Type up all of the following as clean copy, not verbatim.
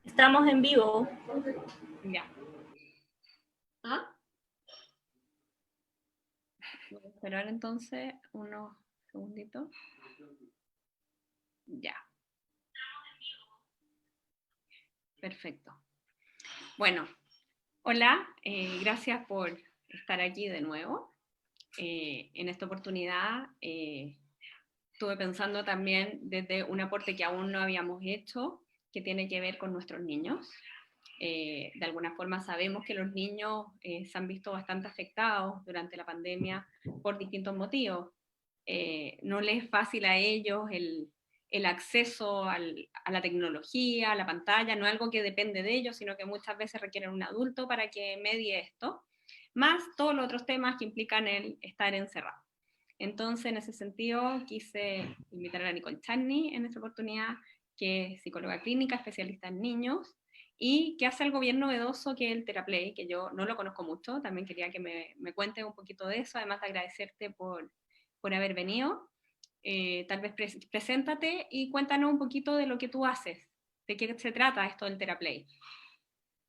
Estamos en vivo. Ya. ¿Ah? Voy a esperar entonces unos segunditos. Ya. Perfecto. Bueno, hola, gracias por estar aquí de nuevo. En esta oportunidad estuve pensando también desde un aporte que aún no habíamos hecho, que tiene que ver con nuestros niños. De alguna forma sabemos que los niños se han visto bastante afectados durante la pandemia por distintos motivos. No les es fácil a ellos el acceso a la tecnología, a la pantalla, no es algo que depende de ellos, sino que muchas veces requieren un adulto para que medie esto, más todos los otros temas que implican el estar encerrado. Entonces, en ese sentido, quise invitar a la Nicole Charney en esta oportunidad, que es psicóloga clínica, especialista en niños, y que hace algo bien novedoso que es el Theraplay, que yo no lo conozco mucho, también quería que me cuentes un poquito de eso, además de agradecerte por haber venido. Tal vez preséntate y cuéntanos un poquito de lo que tú haces, de qué se trata esto del Theraplay.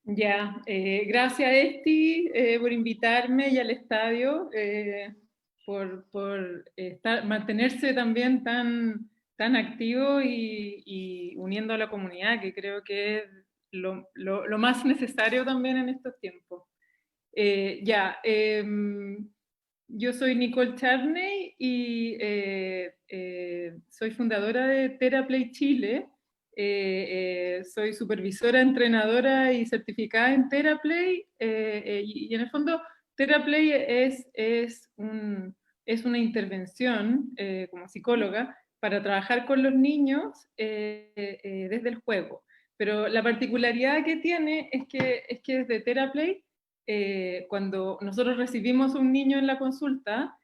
Ya, gracias Esti por invitarme y al estadio, por mantenerse también tan activo y uniendo a la comunidad, que creo que es lo más necesario también en estos tiempos. Yo soy Nicole Charney y soy fundadora de Theraplay Chile. Soy supervisora, entrenadora y certificada en Theraplay. Y en el fondo, Theraplay es una intervención como psicóloga para trabajar con los niños desde el juego. Pero la particularidad que tiene es que desde Theraplay, cuando nosotros recibimos un niño en la consulta,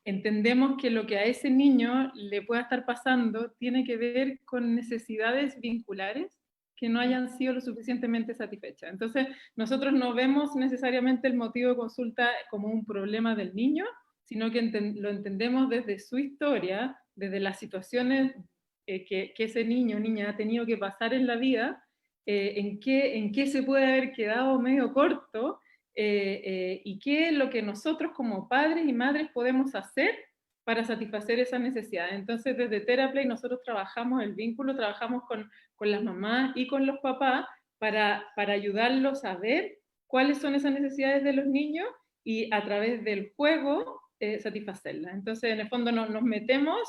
entendemos que lo que a ese niño le pueda estar pasando tiene que ver con necesidades vinculares que no hayan sido lo suficientemente satisfechas. Entonces, nosotros no vemos necesariamente el motivo de consulta como un problema del niño, sino que lo entendemos desde su historia, desde las situaciones que ese niño o niña ha tenido que pasar en la vida, en qué se puede haber quedado medio corto, y qué es lo que nosotros como padres y madres podemos hacer para satisfacer esas necesidades. Entonces, desde Theraplay nosotros trabajamos el vínculo, trabajamos con las mamás y con los papás para ayudarlos a ver cuáles son esas necesidades de los niños y a través del juego satisfacerlas. Entonces, en el fondo nos metemos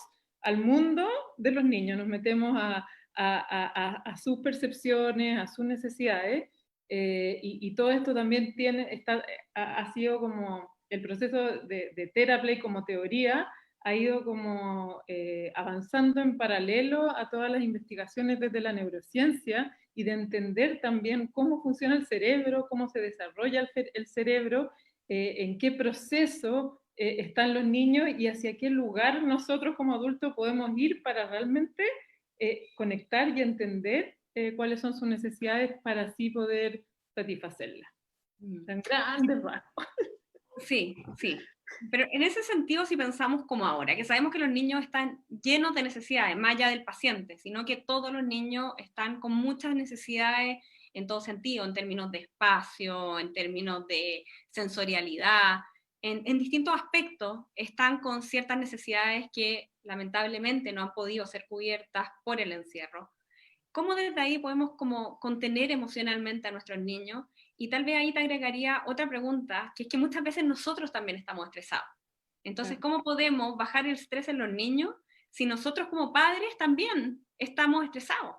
al mundo de los niños, nos metemos a sus percepciones, a sus necesidades, y todo esto también ha sido como el proceso de Theraplay como teoría, ha ido como avanzando en paralelo a todas las investigaciones desde la neurociencia y de entender también cómo funciona el cerebro, cómo se desarrolla el cerebro, en qué proceso están los niños y hacia qué lugar nosotros como adultos podemos ir para realmente conectar y entender cuáles son sus necesidades para así poder satisfacerlas. Tan grandes rasgos. Sí, sí. Pero en ese sentido, si pensamos como ahora, que sabemos que los niños están llenos de necesidades, más allá del paciente, sino que todos los niños están con muchas necesidades en todo sentido, en términos de espacio, en términos de sensorialidad, en distintos aspectos, están con ciertas necesidades que lamentablemente no han podido ser cubiertas por el encierro. ¿Cómo desde ahí podemos como contener emocionalmente a nuestros niños? Y tal vez ahí te agregaría otra pregunta, que es que muchas veces nosotros también estamos estresados. Entonces, ¿cómo podemos bajar el estrés en los niños si nosotros como padres también estamos estresados?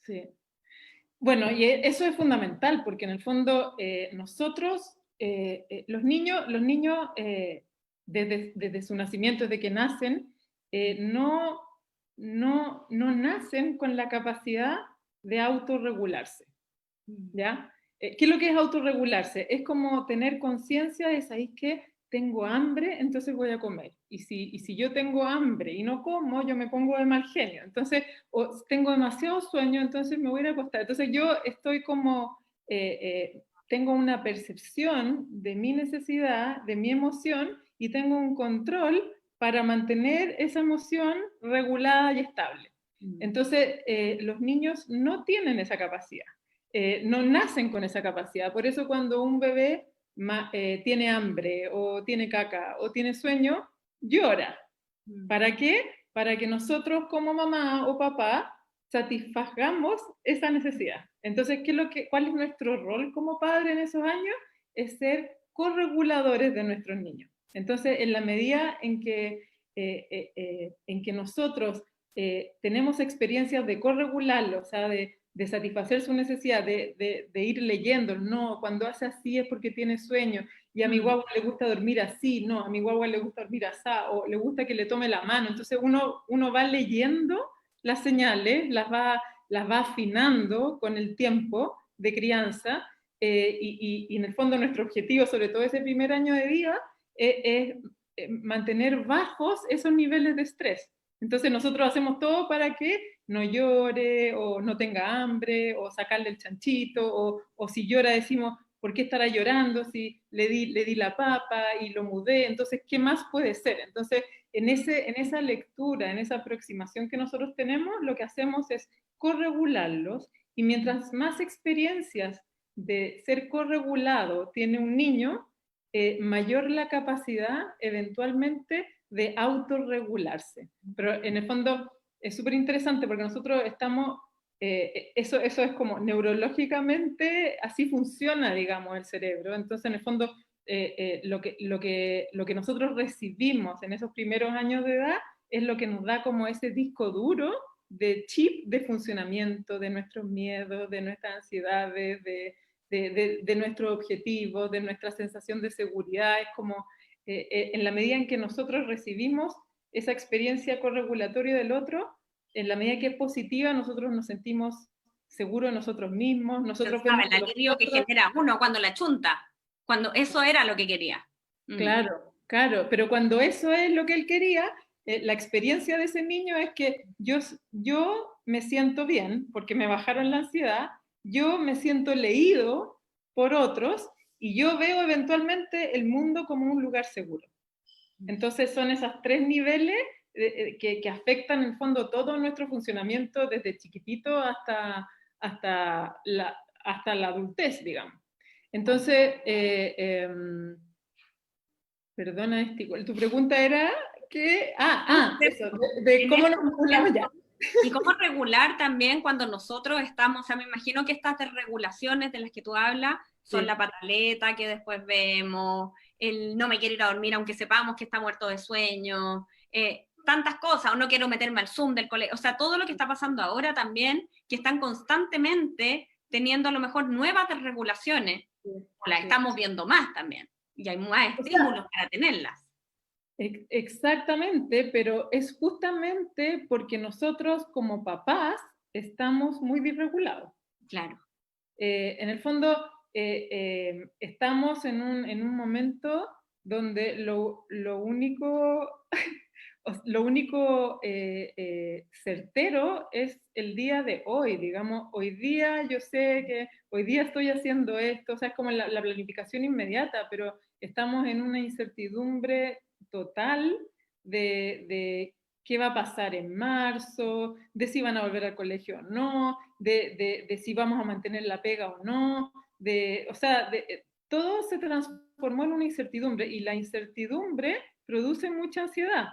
Sí. Bueno, y eso es fundamental, porque en el fondo nosotros, los niños desde su nacimiento, desde que nacen, no nacen con la capacidad de autorregularse, ¿ya? ¿Qué es lo que es autorregularse? Es como tener conciencia de, ¿sabéis qué? Tengo hambre, entonces voy a comer. Y si yo tengo hambre y no como, yo me pongo de mal genio. Entonces, o tengo demasiado sueño, entonces me voy a ir a acostar. Entonces yo estoy como, tengo una percepción de mi necesidad, de mi emoción, y tengo un control para mantener esa emoción regulada y estable. Entonces, los niños no tienen esa capacidad, no nacen con esa capacidad. Por eso cuando un bebé tiene hambre, o tiene caca, o tiene sueño, llora. ¿Para qué? Para que nosotros como mamá o papá satisfagamos esa necesidad. Entonces, ¿cuál es nuestro rol como padre en esos años? Es ser correguladores de nuestros niños. Entonces, en la medida en que nosotros tenemos experiencias de corregularlo, o sea, de satisfacer su necesidad, de ir leyendo, no, cuando hace así es porque tiene sueño, y a mi guagua le gusta dormir así, no, a mi guagua le gusta dormir así, o le gusta que le tome la mano. Entonces uno va leyendo las señales, las va afinando con el tiempo de crianza, y en el fondo nuestro objetivo, sobre todo ese primer año de vida, es mantener bajos esos niveles de estrés. Entonces nosotros hacemos todo para que no llore, o no tenga hambre, o sacarle el chanchito, o si llora decimos, ¿por qué estará llorando si le di la papa y lo mudé? Entonces, ¿qué más puede ser? Entonces, en esa lectura, en esa aproximación que nosotros tenemos, lo que hacemos es corregularlos, y mientras más experiencias de ser corregulado tiene un niño, mayor la capacidad eventualmente de autorregularse. Pero en el fondo es súper interesante porque nosotros estamos, eso es como neurológicamente, así funciona, digamos, el cerebro. Entonces, en el fondo, lo que nosotros recibimos en esos primeros años de edad es lo que nos da como ese disco duro de chip de funcionamiento, de nuestros miedos, de nuestras ansiedades, de nuestros objetivos, de nuestra sensación de seguridad. Es como, en la medida en que nosotros recibimos esa experiencia corregulatoria del otro, en la medida que es positiva, nosotros nos sentimos seguros de nosotros mismos, nosotros vemos El alivio que genera uno cuando la chunta, cuando eso era lo que quería. Claro, claro, pero cuando eso es lo que él quería, la experiencia de ese niño es que yo me siento bien porque me bajaron la ansiedad, yo me siento leído por otros, y yo veo eventualmente el mundo como un lugar seguro. Entonces son esos tres niveles que afectan en el fondo todo nuestro funcionamiento desde chiquitito hasta la adultez, digamos. Entonces, perdona, tu pregunta era que, eso, de cómo nos regulamos ya. Y cómo regular también cuando nosotros estamos, o sea, me imagino que estas desregulaciones de las que tú hablas son la pataleta que después vemos, el no me quiero ir a dormir aunque sepamos que está muerto de sueño, tantas cosas, o no quiero meterme al Zoom del colegio, o sea, todo lo que está pasando ahora también, que están constantemente teniendo a lo mejor nuevas desregulaciones, o las estamos viendo más también, y hay más estímulos para tenerlas. Exactamente, pero es justamente porque nosotros como papás estamos muy desregulados. Claro. En el fondo, estamos en un momento donde lo único certero es el día de hoy. Digamos, hoy día yo sé que hoy día estoy haciendo esto, o sea, es como la planificación inmediata, pero estamos en una incertidumbre total de qué va a pasar en marzo, de si van a volver al colegio o no, de si vamos a mantener la pega o no, o sea, todo se transformó en una incertidumbre, y la incertidumbre produce mucha ansiedad.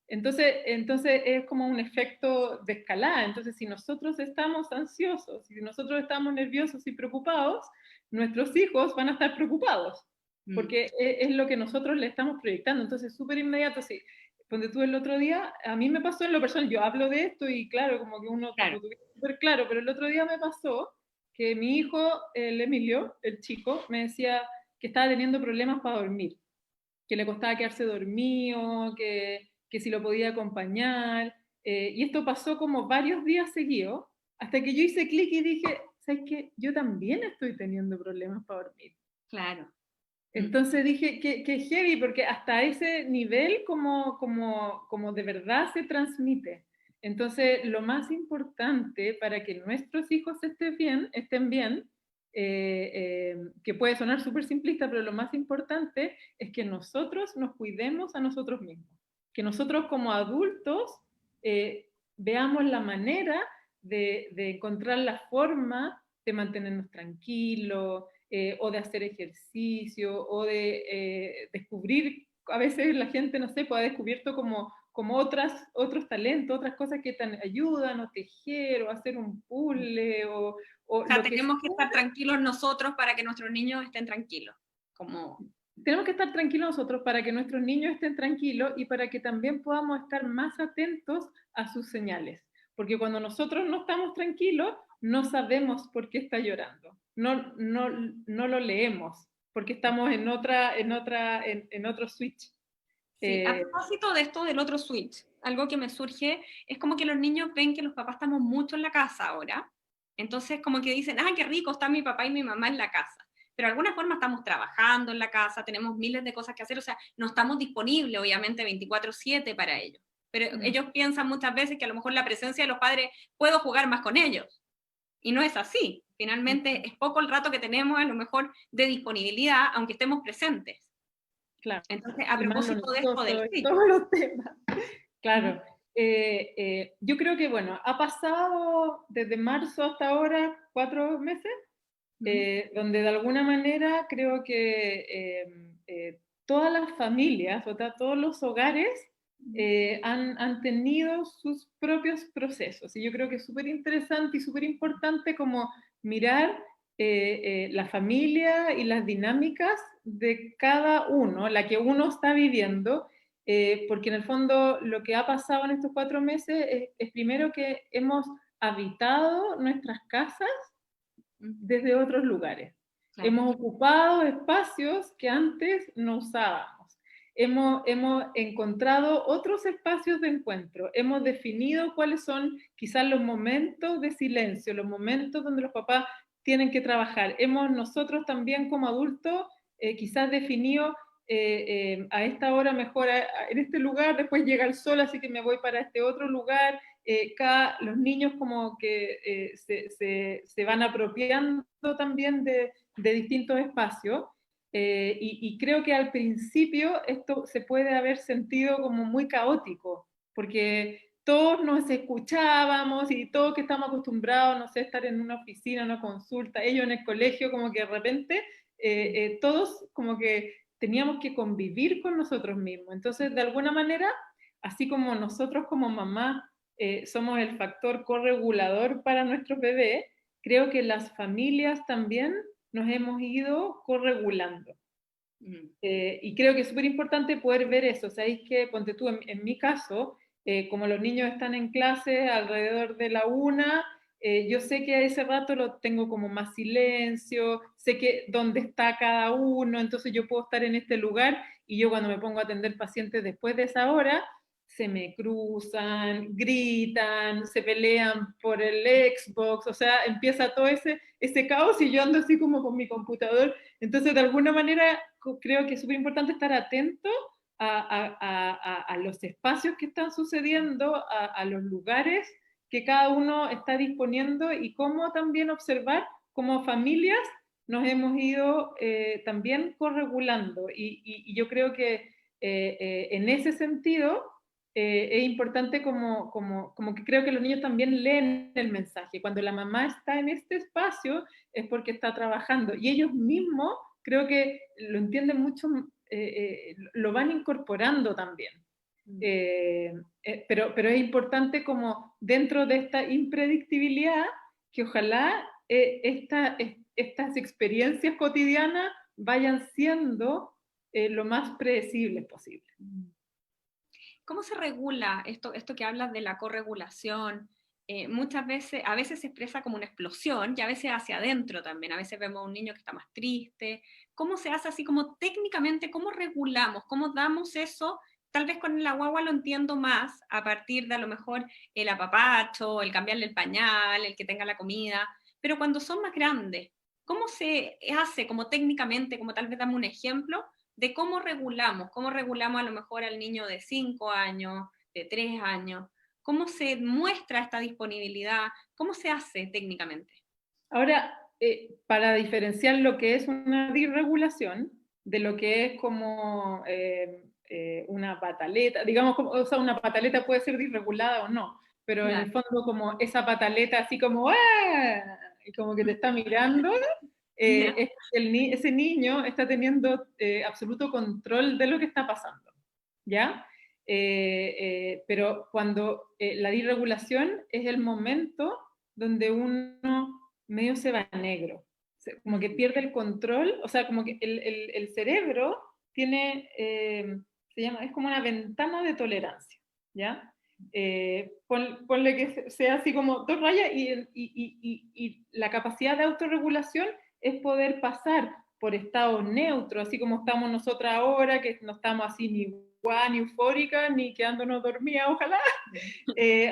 Entonces es como un efecto de escalada. Entonces, si nosotros estamos ansiosos, si nosotros estamos nerviosos y preocupados, nuestros hijos van a estar preocupados, porque es lo que nosotros le estamos proyectando. Entonces, súper inmediato, sí. Donde tú el otro día, a mí me pasó en lo personal, yo hablo de esto y claro, como que uno lo tuviera súper claro, pero el otro día me pasó que mi hijo, el Emilio, el chico, me decía que estaba teniendo problemas para dormir, que le costaba quedarse dormido, que si lo podía acompañar, y esto pasó como varios días seguidos, hasta que yo hice clic y dije, ¿sabes qué? Yo también estoy teniendo problemas para dormir. Claro. Entonces dije que heavy, porque hasta ese nivel como de verdad se transmite. Entonces, lo más importante para que nuestros hijos estén bien, que puede sonar súper simplista, pero lo más importante es que nosotros nos cuidemos a nosotros mismos. Que nosotros como adultos veamos la manera de encontrar la forma de mantenernos tranquilos, o de hacer ejercicio, o de descubrir, a veces la gente, no sé, pues ha descubierto como otros talentos, otras cosas que te ayudan, o tejer, o hacer un puzzle, o O sea, lo que sea. tenemos que estar tranquilos nosotros para que nuestros niños estén tranquilos. Como... Tenemos que estar tranquilos nosotros para que nuestros niños estén tranquilos y para que también podamos estar más atentos a sus señales. Porque cuando nosotros no estamos tranquilos, no sabemos por qué está llorando. No lo leemos, porque estamos en otro switch. Sí, a propósito de esto del otro switch, algo que me surge es como que los niños ven que los papás estamos mucho en la casa ahora, entonces como que dicen, ah, qué rico, está mi papá y mi mamá en la casa, pero de alguna forma estamos trabajando en la casa, tenemos miles de cosas que hacer, o sea, no estamos disponibles obviamente 24/7 para ellos, pero ellos piensan muchas veces que a lo mejor la presencia de los padres puedo jugar más con ellos, y no es así, finalmente es poco el rato que tenemos a lo mejor de disponibilidad, aunque estemos presentes. Claro. Entonces, a Y más propósito de esto del y sí. todos los temas. Claro. Yo creo que, bueno, ha pasado desde marzo hasta ahora 4 meses, donde de alguna manera creo que todas las familias, o sea, todos los hogares han tenido sus propios procesos. Y yo creo que es súper interesante y súper importante como mirar la familia y las dinámicas de cada uno, la que uno está viviendo, porque en el fondo lo que ha pasado en estos 4 meses es primero que hemos habitado nuestras casas desde otros lugares. Claro. Hemos ocupado espacios que antes no usábamos. Hemos encontrado otros espacios de encuentro. Hemos definido cuáles son quizás los momentos de silencio, los momentos donde los papás tienen que trabajar. Hemos nosotros también como adultos quizás definido a esta hora mejor en este lugar, después llega el sol, así que me voy para este otro lugar. Los niños como que se van apropiando también de distintos espacios. Y creo que al principio esto se puede haber sentido como muy caótico, porque todos nos escuchábamos y todos que estamos acostumbrados, no sé, estar en una oficina, una consulta, ellos en el colegio, como que de repente todos como que teníamos que convivir con nosotros mismos. Entonces, de alguna manera, así como nosotros como mamá somos el factor corregulador para nuestros bebés, creo que las familias también nos hemos ido corregulando. Y creo que es súper importante poder ver eso. Sabéis que, ponte tú, en mi caso, como los niños están en clase alrededor de la 1, yo sé que a ese rato lo tengo como más silencio, sé que dónde está cada uno, entonces yo puedo estar en este lugar y yo cuando me pongo a atender pacientes después de esa hora, se me cruzan, gritan, se pelean por el Xbox, o sea, empieza todo ese caos y yo ando así como con mi computador. Entonces, de alguna manera, creo que es súper importante estar atento a los espacios que están sucediendo, a los lugares que cada uno está disponiendo y cómo también observar cómo familias nos hemos ido también corregulando. Y yo creo que en ese sentido es importante como que creo que los niños también leen el mensaje. Cuando la mamá está en este espacio es porque está trabajando y ellos mismos creo que lo entienden mucho, lo van incorporando también. Pero es importante como dentro de esta impredictibilidad que ojalá estas experiencias cotidianas vayan siendo lo más predecibles posible. ¿Cómo se regula esto que hablas de la corregulación? Muchas veces, a veces se expresa como una explosión y a veces hacia adentro también. A veces vemos a un niño que está más triste. ¿Cómo se hace así como técnicamente? ¿Cómo regulamos? ¿Cómo damos eso? Tal vez con la guagua lo entiendo más a partir de a lo mejor el apapacho, el cambiarle el pañal, el que tenga la comida. Pero cuando son más grandes, ¿cómo se hace como técnicamente, como tal vez dame un ejemplo? De cómo regulamos a lo mejor al niño de 5 años, de 3 años, cómo se muestra esta disponibilidad, cómo se hace técnicamente. Ahora, para diferenciar lo que es una disregulación de lo que es como una pataleta, digamos, o sea, una pataleta puede ser disregulada o no, pero Claro. en el fondo como esa pataleta así como ¡ah! Y como que te está mirando, es que ese niño está teniendo absoluto control de lo que está pasando, ¿ya? Pero cuando la disregulación es el momento donde uno medio se va a negro, como que pierde el control, o sea, como que el cerebro tiene, se llama, es como una ventana de tolerancia, ¿ya? Ponle que sea así como 2 rayas y la capacidad de autorregulación es poder pasar por estados neutros, así como estamos nosotras ahora, que no estamos así ni guau, ni eufóricas, ni quedándonos dormidas, ojalá,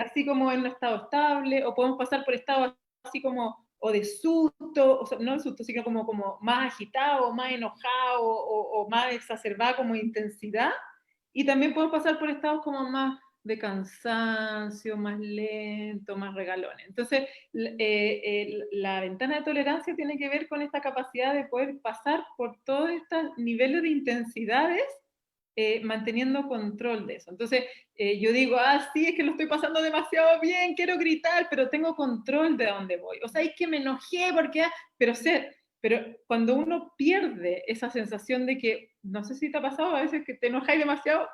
así como en un estado estable, o podemos pasar por estados así como o de susto, o sea, no de susto, sino como más agitado, más enojado, o más exacerbada como intensidad, y también podemos pasar por estados como más de cansancio, más lento, más regalones. Entonces, la ventana de tolerancia tiene que ver con esta capacidad de poder pasar por todos estos niveles de intensidades manteniendo control de eso. Entonces, yo digo, sí, es que lo estoy pasando demasiado bien, quiero gritar, pero tengo control de dónde voy. O sea, es que me enojé porque, pero cuando uno pierde esa sensación de que, no sé si te ha pasado a veces que te enojáis demasiado,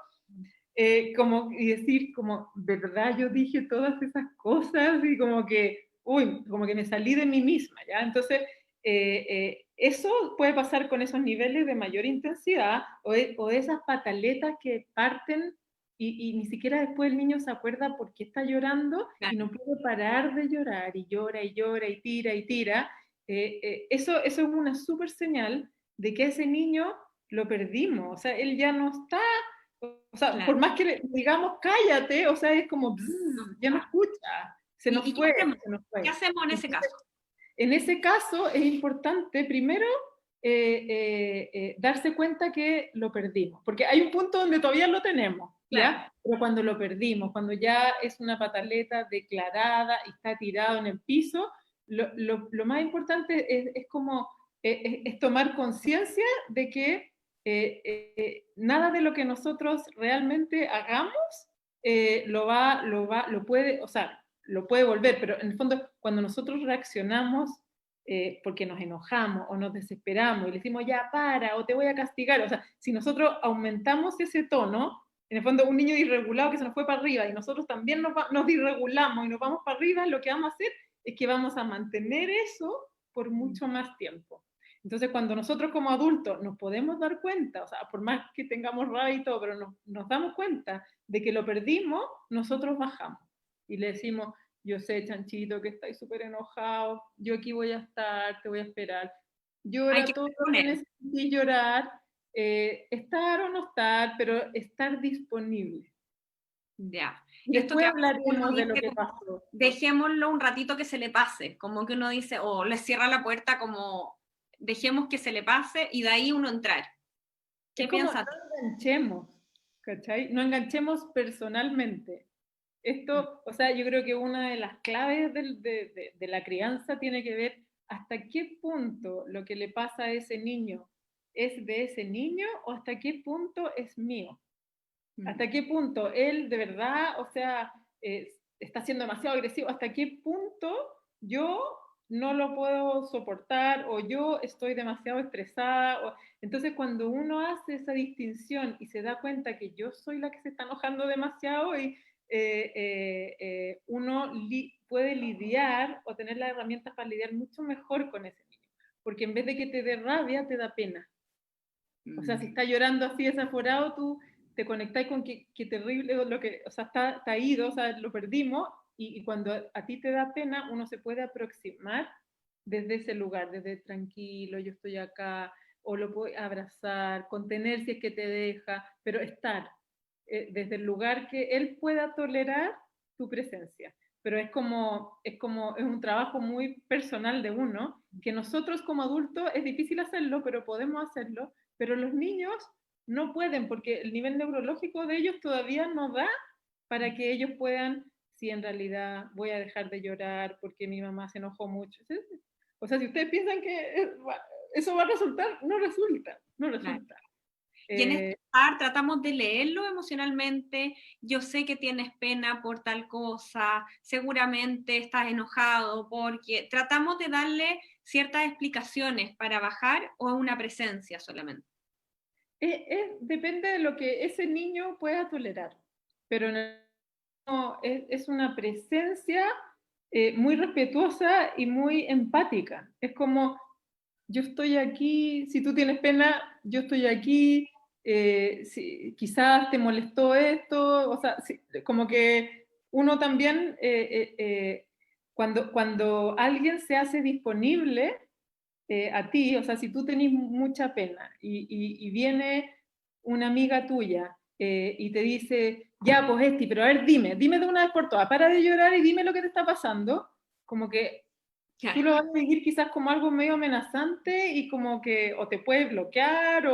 como, y decir, como, ¿verdad? Yo dije todas esas cosas y como que, uy, como que me salí de mí misma, ¿ya? Entonces, eso puede pasar con esos niveles de mayor intensidad o esas pataletas que parten y ni siquiera después el niño se acuerda por qué está llorando y no puede parar de llorar y llora y llora y tira y tira. Eso es una súper señal de que ese niño lo perdimos, o sea, él ya no está, o sea, Claro. por más que digamos cállate, o sea, es como, ya no escucha, se nos ¿Y fue, se nos qué fue. hacemos en ese Entonces, caso? en ese caso es importante primero darse cuenta que lo perdimos, porque hay un punto donde todavía lo tenemos, Claro. ¿ya? Pero cuando lo perdimos, cuando ya es una pataleta declarada y está tirado en el piso, lo más importante es como es tomar conciencia de que nada de lo que nosotros realmente hagamos lo puede, o sea, lo puede volver, pero en el fondo cuando nosotros reaccionamos porque nos enojamos o nos desesperamos y le decimos ya para o te voy a castigar, o sea, si nosotros aumentamos ese tono, en el fondo un niño disregulado que se nos fue para arriba y nosotros también nos disregulamos y nos vamos para arriba, lo que vamos a hacer es que vamos a mantener eso por mucho más tiempo. Entonces, cuando nosotros como adultos nos podemos dar cuenta, o sea, por más que tengamos rabia y todo, pero nos damos cuenta de que lo perdimos, nosotros bajamos y le decimos, yo sé, Chanchito, que estáis súper enojado, yo aquí voy a estar, te voy a esperar. Hay Llora que todo ver lo con que él. necesites llorar, estar o no estar, pero estar disponible. Ya. Y Esto después que a veces uno hablaremos de lo dice que como, pasó. dejémoslo un ratito que se le pase, como que uno dice, o le cierra la puerta como, dejemos que se le pase y de ahí uno entrar. Es ¿Qué como no piensas tú? enganchemos, ¿cachai? No enganchemos personalmente. Esto, o sea, yo creo que una de las claves de la crianza tiene que ver hasta qué punto lo que le pasa a ese niño es de ese niño o hasta qué punto es mío. Hasta qué punto él de verdad, o sea, está siendo demasiado agresivo, hasta qué punto yo no lo puedo soportar o yo estoy demasiado estresada. Entonces, cuando uno hace esa distinción y se da cuenta que yo soy la que se está enojando demasiado y uno puede lidiar o tener las herramientas para lidiar mucho mejor con ese niño. Porque en vez de que te dé rabia, te da pena. O sea, si está llorando así desaforado, tú te conectáis con que terrible lo que, o sea, está ido, o sea, lo perdimos, y cuando a ti te da pena, uno se puede aproximar desde ese lugar, desde tranquilo, yo estoy acá, o lo puedo abrazar, contener si es que te deja, pero estar desde el lugar que él pueda tolerar tu presencia. Pero es un trabajo muy personal de uno, que nosotros como adultos es difícil hacerlo, pero podemos hacerlo, pero los niños no pueden porque el nivel neurológico de ellos todavía no da para que ellos puedan, si en realidad voy a dejar de llorar porque mi mamá se enojó mucho. O sea, si ustedes piensan que eso va a resultar, no resulta, no Claro. resulta. Y en este lugar tratamos de leerlo emocionalmente. Yo sé que tienes pena por tal cosa, seguramente estás enojado porque tratamos de darle ciertas explicaciones para bajar o una presencia solamente. Depende de lo que ese niño pueda tolerar, pero no, es una presencia muy respetuosa y muy empática. Es como, yo estoy aquí, si tú tienes pena, yo estoy aquí, si, quizás te molestó esto, o sea, como que uno también, cuando alguien se hace disponible a ti, o sea, si tú tenés mucha pena y viene una amiga tuya y te dice, ya, pues Esti, pero a ver, dime de una vez por todas, para de llorar y dime lo que te está pasando, como que tú lo vas a vivir quizás como algo medio amenazante y como que o te puede bloquear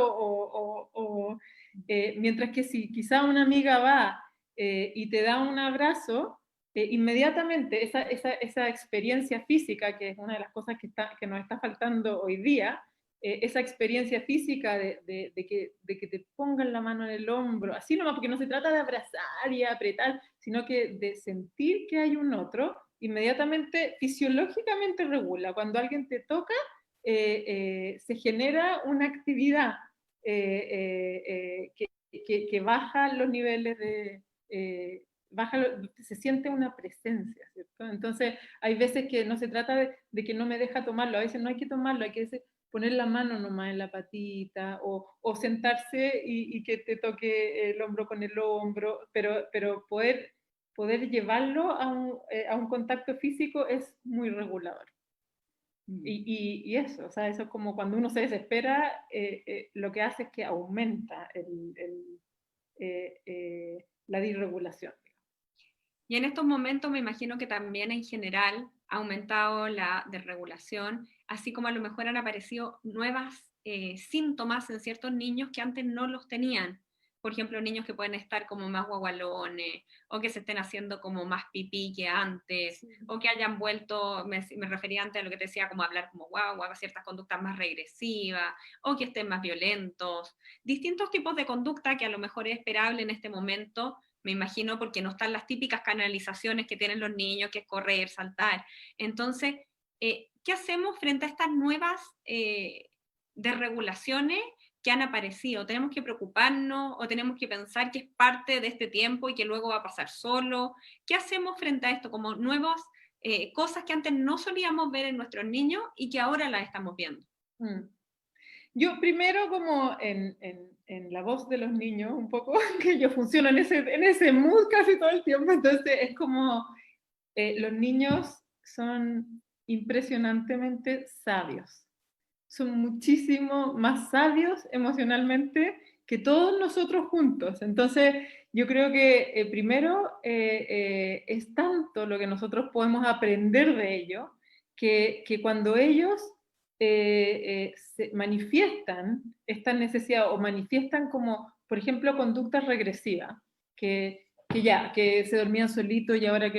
mientras que si quizás una amiga va y te da un abrazo, inmediatamente esa experiencia física, que es una de las cosas que nos está faltando hoy día, esa experiencia física de que te pongan la mano en el hombro, así nomás, porque no se trata de abrazar y apretar, sino que de sentir que hay un otro, inmediatamente, fisiológicamente regula. Cuando alguien te toca, se genera una actividad que baja los niveles de... se siente una presencia, ¿cierto? Entonces, hay veces que no se trata de que no me deja tomarlo, a veces no hay que tomarlo, hay que poner la mano nomás en la patita o sentarse y que te toque el hombro con el hombro, pero poder llevarlo a un contacto físico es muy regulador. Y eso, o sea, eso es como cuando uno se desespera, lo que hace es que aumenta la disregulación. Y en estos momentos me imagino que también en general ha aumentado la desregulación, así como a lo mejor han aparecido nuevas síntomas en ciertos niños que antes no los tenían. Por ejemplo, niños que pueden estar como más guagualones, o que se estén haciendo como más pipí que antes, sí. O que hayan vuelto, me refería antes a lo que te decía, como hablar como guagua, ciertas conductas más regresivas, o que estén más violentos. Distintos tipos de conducta que a lo mejor es esperable en este momento, me imagino, porque no están las típicas canalizaciones que tienen los niños, que es correr, saltar. Entonces, ¿qué hacemos frente a estas nuevas desregulaciones que han aparecido? ¿Tenemos que preocuparnos o tenemos que pensar que es parte de este tiempo y que luego va a pasar solo? ¿Qué hacemos frente a esto como nuevas cosas que antes no solíamos ver en nuestros niños y que ahora las estamos viendo? Yo primero, como en la voz de los niños, un poco, que yo funciono en ese mood casi todo el tiempo, entonces es como los niños son impresionantemente sabios, son muchísimo más sabios emocionalmente que todos nosotros juntos. Entonces, yo creo que primero es tanto lo que nosotros podemos aprender de ellos, que cuando ellos se manifiestan esta necesidad o manifiestan como, por ejemplo, conductas regresivas, que se dormían solitos y ahora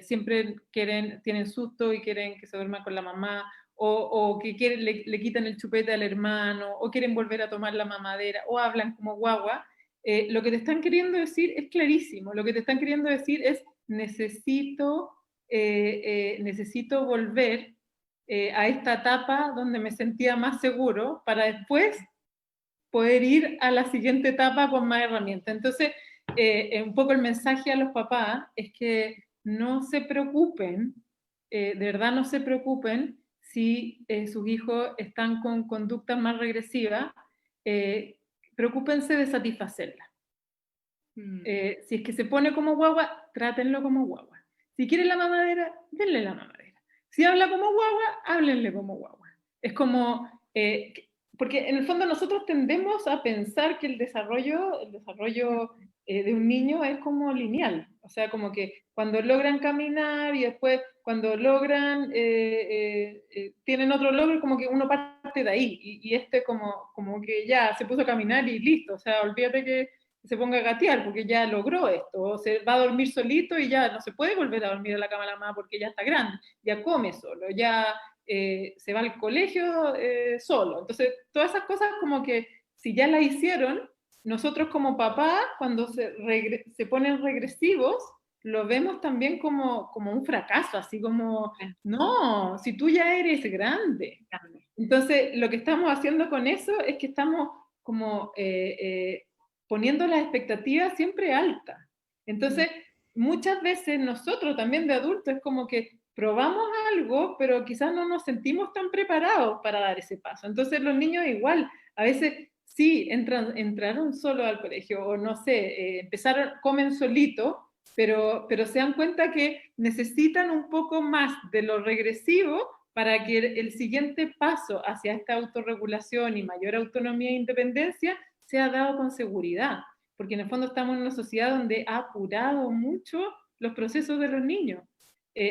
siempre tienen susto y quieren que se duerman con la mamá, o que le quitan el chupete al hermano, o quieren volver a tomar la mamadera, o hablan como guagua. Lo que te están queriendo decir es clarísimo, lo que te están queriendo decir es necesito volver a esta etapa donde me sentía más seguro para después poder ir a la siguiente etapa con más herramientas. Entonces, un poco el mensaje a los papás es que no se preocupen, de verdad no se preocupen si sus hijos están con conductas más regresivas, preocúpense de satisfacerlas. Si es que se pone como guagua, trátenlo como guagua. Si quiere la mamadera, denle la mamadera. Si habla como guagua, háblenle como guagua. Es como, porque en el fondo nosotros tendemos a pensar que el desarrollo de un niño es como lineal. O sea, como que cuando logran caminar y después cuando logran, tienen otro logro, como que uno parte de ahí. Y este como que ya se puso a caminar y listo. O sea, olvídate que se ponga a gatear porque ya logró esto, o se va a dormir solito y ya no se puede volver a dormir en la cama de la mamá porque ya está grande, ya come solo, ya se va al colegio solo. Entonces, todas esas cosas como que si ya las hicieron, nosotros como papá, cuando se ponen regresivos, lo vemos también como un fracaso, así como, no, si tú ya eres grande. Entonces, lo que estamos haciendo con eso es que estamos como poniendo las expectativas siempre altas. Entonces, muchas veces nosotros también de adultos es como que probamos algo, pero quizás no nos sentimos tan preparados para dar ese paso. Entonces, los niños igual, a veces sí, entraron solo al colegio, o no sé, empezaron, comen solito, pero se dan cuenta que necesitan un poco más de lo regresivo para que el siguiente paso hacia esta autorregulación y mayor autonomía e independencia sea dado con seguridad, porque en el fondo estamos en una sociedad donde ha apurado mucho los procesos de los niños.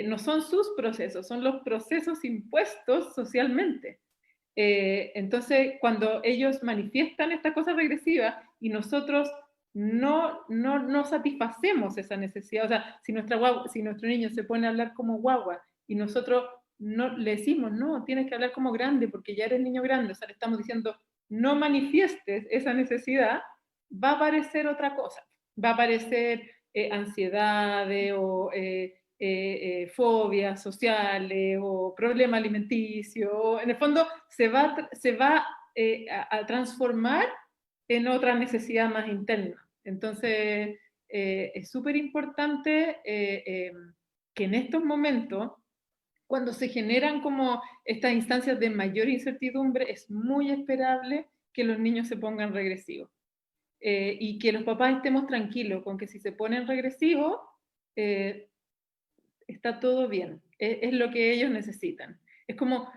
No son sus procesos, son los procesos impuestos socialmente. Entonces, cuando ellos manifiestan esta cosa regresiva y nosotros no satisfacemos esa necesidad, o sea, si nuestro niño se pone a hablar como guagua y nosotros no le decimos, no, tienes que hablar como grande porque ya eres niño grande, o sea, le estamos diciendo, no manifiestes esa necesidad, va a aparecer otra cosa, va a aparecer ansiedades o fobias sociales o problema alimenticio. En el fondo se va a transformar en otra necesidad más interna. Entonces, es súper importante que en estos momentos, cuando se generan como estas instancias de mayor incertidumbre, es muy esperable que los niños se pongan regresivos. Y que los papás estemos tranquilos con que si se ponen regresivos, está todo bien, es lo que ellos necesitan. Es como,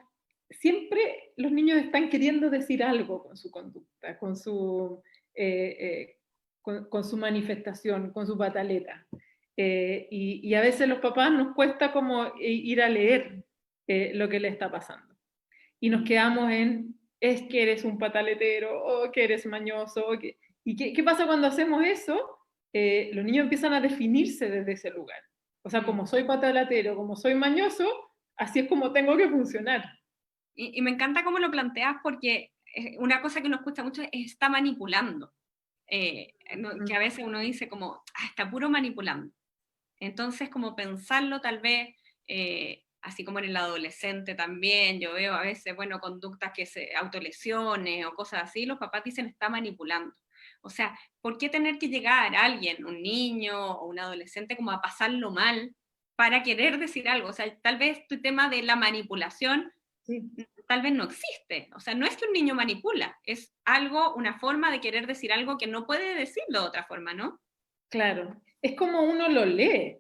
siempre los niños están queriendo decir algo con su conducta, con su manifestación, con su pataleta. Y a veces los papás nos cuesta como ir a leer lo que le está pasando. Y nos quedamos en, es que eres un pataletero, o que eres mañoso, ¿y qué pasa cuando hacemos eso? Los niños empiezan a definirse desde ese lugar. O sea, como soy pataletero, como soy mañoso, así es como tengo que funcionar. Y me encanta cómo lo planteas porque una cosa que nos cuesta mucho es está manipulando. Que a veces uno dice como, está puro manipulando. Entonces, como pensarlo tal vez, así como en el adolescente también, yo veo a veces, bueno, conductas que se autolesiones o cosas así, los papás dicen está manipulando. O sea, ¿por qué tener que llegar a alguien, un niño o un adolescente, como a pasarlo mal para querer decir algo? O sea, tal vez tu tema de la manipulación tal vez no existe. O sea, no es que un niño manipula, es algo, una forma de querer decir algo que no puede decirlo de otra forma, ¿no? Claro, es como uno lo lee.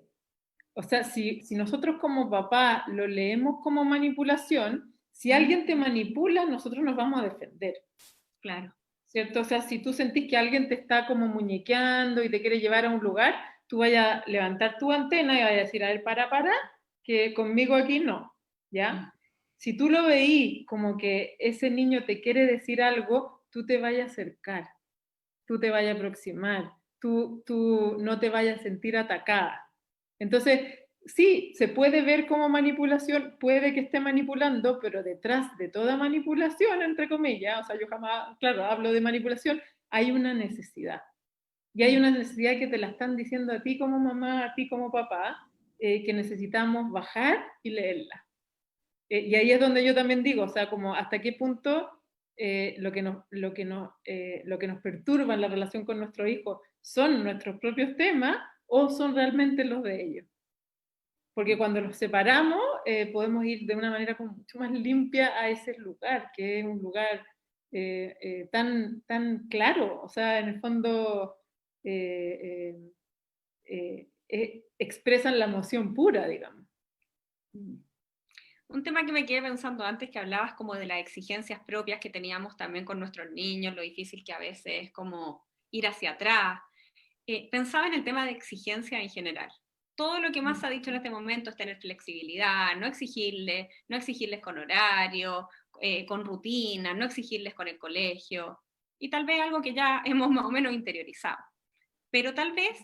O sea, si nosotros como papá lo leemos como manipulación, si alguien te manipula, nosotros nos vamos a defender. Claro. ¿Cierto? O sea, si tú sentís que alguien te está como muñequeando y te quiere llevar a un lugar, tú vayas a levantar tu antena y vayas a decir, a ver, para, que conmigo aquí no, ¿ya? Si tú lo veís como que ese niño te quiere decir algo, tú te vayas a acercar, tú te vayas a aproximar, tú no te vayas a sentir atacada. Entonces, sí, se puede ver como manipulación, puede que esté manipulando, pero detrás de toda manipulación, entre comillas, o sea, yo jamás, claro, hablo de manipulación, hay una necesidad. Y hay una necesidad que te la están diciendo a ti como mamá, a ti como papá, que necesitamos bajar y leerla. Y ahí es donde yo también digo, o sea, como hasta qué punto lo que nos perturba en la relación con nuestro hijo son nuestros propios temas o son realmente los de ellos. Porque cuando los separamos, podemos ir de una manera como mucho más limpia a ese lugar, que es un lugar tan claro, o sea, en el fondo expresan la emoción pura, digamos. Un tema que me quedé pensando antes, que hablabas como de las exigencias propias que teníamos también con nuestros niños, lo difícil que a veces es como ir hacia atrás. Pensaba en el tema de exigencia en general. Todo lo que más se ha dicho en este momento es tener flexibilidad, no exigirles con horario, con rutina, no exigirles con el colegio, y tal vez algo que ya hemos más o menos interiorizado. Pero tal vez,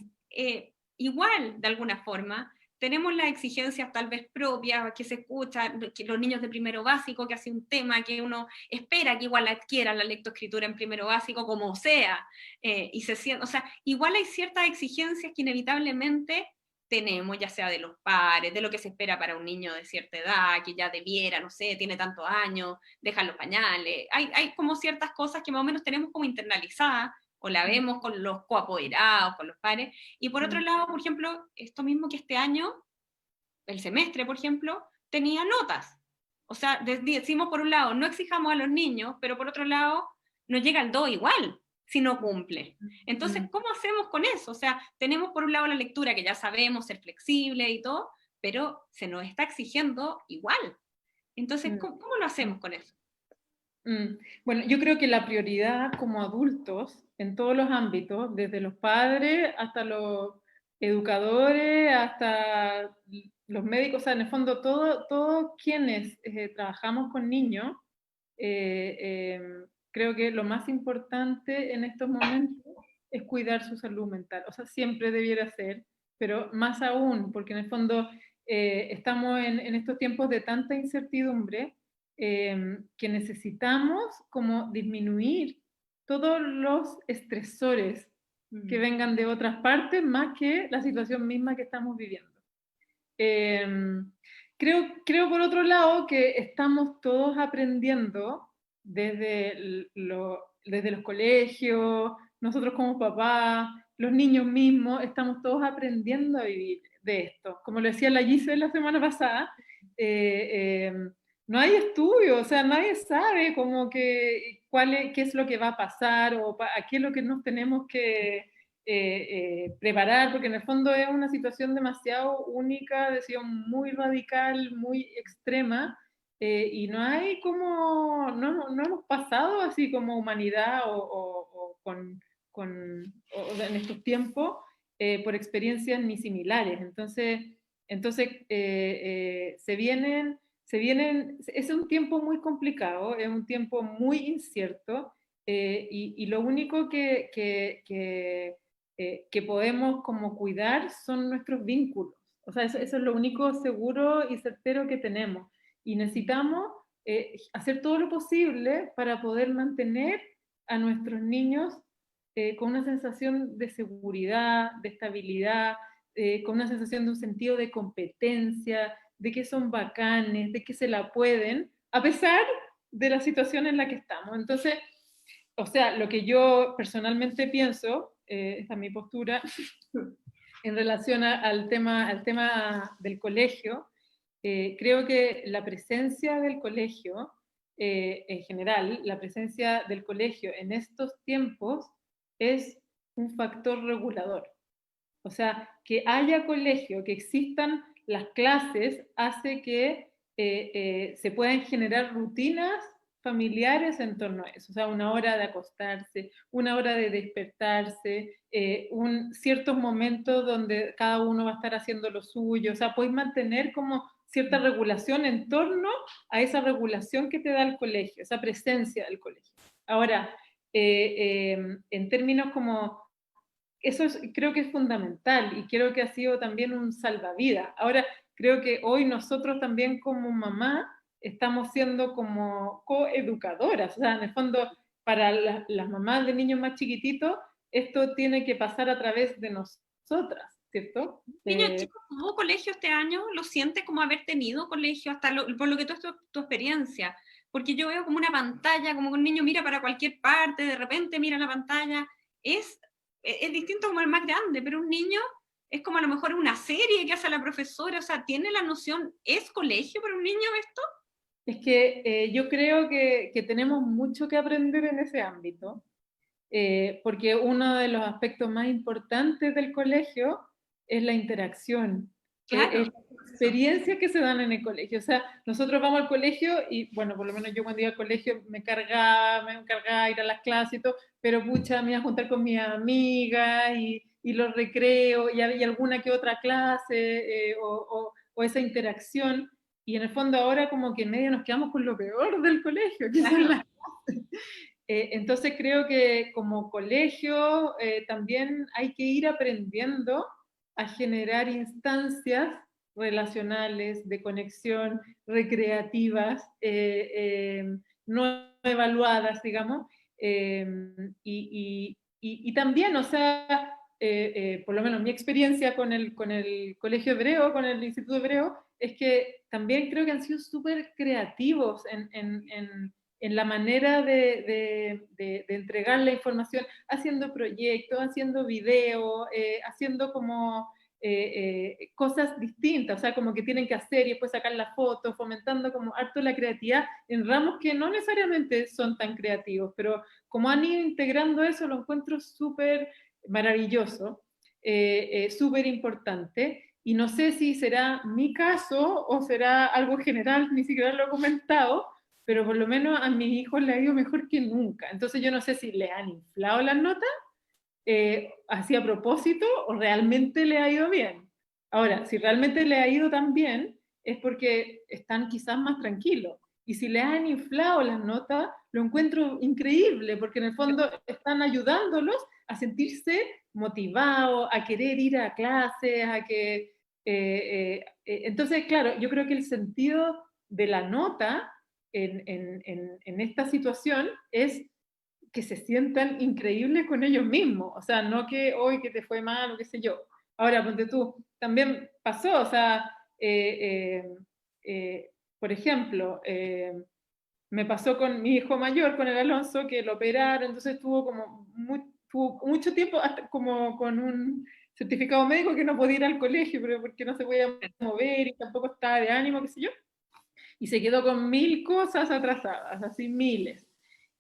igual, de alguna forma, tenemos las exigencias tal vez propias, que se escuchan, que los niños de primero básico, que hace un tema que uno espera que igual adquieran la lectoescritura en primero básico, como sea, y se siente, o sea, igual hay ciertas exigencias que inevitablemente tenemos, ya sea de los pares, de lo que se espera para un niño de cierta edad, que ya debiera, no sé, tiene tantos años, dejan los pañales, hay como ciertas cosas que más o menos tenemos como internalizadas, o la vemos con los coapoderados, con los pares, y por otro lado, por ejemplo, esto mismo que este año, el semestre, por ejemplo, tenía notas. O sea, decimos por un lado, no exijamos a los niños, pero por otro lado, nos llega el 2 igual, si no cumple. Entonces, ¿cómo hacemos con eso? O sea, tenemos por un lado la lectura, que ya sabemos, ser flexible y todo, pero se nos está exigiendo igual. Entonces, ¿cómo lo hacemos con eso? Bueno, yo creo que la prioridad como adultos, en todos los ámbitos, desde los padres hasta los educadores, hasta los médicos, o sea, en el fondo todos quienes trabajamos con niños, creo que lo más importante en estos momentos es cuidar su salud mental. O sea, siempre debiera ser, pero más aún, porque en el fondo estamos en estos tiempos de tanta incertidumbre, que necesitamos como disminuir todos los estresores que vengan de otras partes más que la situación misma que estamos viviendo. Creo por otro lado que estamos todos aprendiendo desde los colegios, nosotros como papás, los niños mismos, estamos todos aprendiendo a vivir de esto. Como lo decía la Giselle la semana pasada, no hay estudio, o sea, nadie sabe como que, qué es lo que va a pasar o a qué es lo que nos tenemos que preparar, porque en el fondo es una situación demasiado única, decisión muy radical, muy extrema, y no hay como, no hemos pasado así como humanidad o en estos tiempos por experiencias ni similares. Entonces es un tiempo muy complicado, es un tiempo muy incierto, y lo único que podemos como cuidar son nuestros vínculos. O sea, eso es lo único seguro y certero que tenemos. Y necesitamos hacer todo lo posible para poder mantener a nuestros niños con una sensación de seguridad, de estabilidad, con una sensación de un sentido de competencia, de que son bacanes, de que se la pueden, a pesar de la situación en la que estamos. Entonces, o sea, lo que yo personalmente pienso, esta es mi postura, en relación al tema del colegio, creo que la presencia del colegio, en general, la presencia del colegio en estos tiempos es un factor regulador. O sea, que haya colegio, que existan las clases, hace que se puedan generar rutinas familiares en torno a eso. O sea, una hora de acostarse, una hora de despertarse, ciertos momentos donde cada uno va a estar haciendo lo suyo. O sea, puedes mantener como cierta regulación en torno a esa regulación que te da el colegio, esa presencia del colegio. Ahora, en términos como creo que es fundamental y creo que ha sido también un salvavidas. Ahora, creo que hoy nosotros también como mamá estamos siendo como coeducadoras. O sea, en el fondo, para las mamás de niños más chiquititos, esto tiene que pasar a través de nosotras, ¿cierto? Niño chico, ¿tuvo colegio este año? ¿Lo sientes como haber tenido colegio hasta por lo que tú es tu experiencia? Porque yo veo como una pantalla, como que un niño mira para cualquier parte, de repente mira la pantalla. Es distinto como el más grande, pero un niño es como a lo mejor una serie que hace la profesora, o sea, tiene la noción, ¿es colegio para un niño esto? Es que yo creo que tenemos mucho que aprender en ese ámbito, porque uno de los aspectos más importantes del colegio es la interacción, Claro. es la experiencia que se dan en el colegio. O sea, nosotros vamos al colegio y, bueno, por lo menos yo cuando iba al colegio me encargaba ir a las clases y todo, pero pucha, me iba a juntar con mis amigas y los recreos y alguna que otra clase o esa interacción. Y en el fondo ahora como que en medio nos quedamos con lo peor del colegio, que son las clases. Entonces creo que como colegio también hay que ir aprendiendo a generar instancias relacionales, de conexión, recreativas, no evaluadas, digamos, y también, o sea, por lo menos mi experiencia con el colegio hebreo, con el instituto hebreo, es que también creo que han sido súper creativos en la manera de entregar la información, haciendo proyectos, haciendo videos, haciendo como cosas distintas, o sea, como que tienen que hacer y después sacar la foto, fomentando como harto la creatividad en ramos que no necesariamente son tan creativos, pero como han ido integrando eso, lo encuentro súper maravilloso, súper importante, y no sé si será mi caso o será algo general, ni siquiera lo he comentado, pero por lo menos a mis hijos le ha ido mejor que nunca. Entonces yo no sé si le han inflado las notas, así a propósito, o realmente le ha ido bien. Ahora, si realmente le ha ido tan bien, es porque están quizás más tranquilos. Y si le han inflado las notas, lo encuentro increíble, porque en el fondo están ayudándolos a sentirse motivados, a querer ir a clases, a que... entonces, claro, yo creo que el sentido de la nota en esta situación es que se sientan increíbles con ellos mismos, o sea, no que hoy que te fue mal o qué sé yo. Ahora, ponte tú, también pasó, o sea, por ejemplo, me pasó con mi hijo mayor, con el Alonso, que lo operaron, entonces tuvo como tuvo mucho tiempo hasta como con un certificado médico que no podía ir al colegio, pero porque no se podía mover y tampoco estaba de ánimo, qué sé yo, y se quedó con 1000 cosas atrasadas, así miles.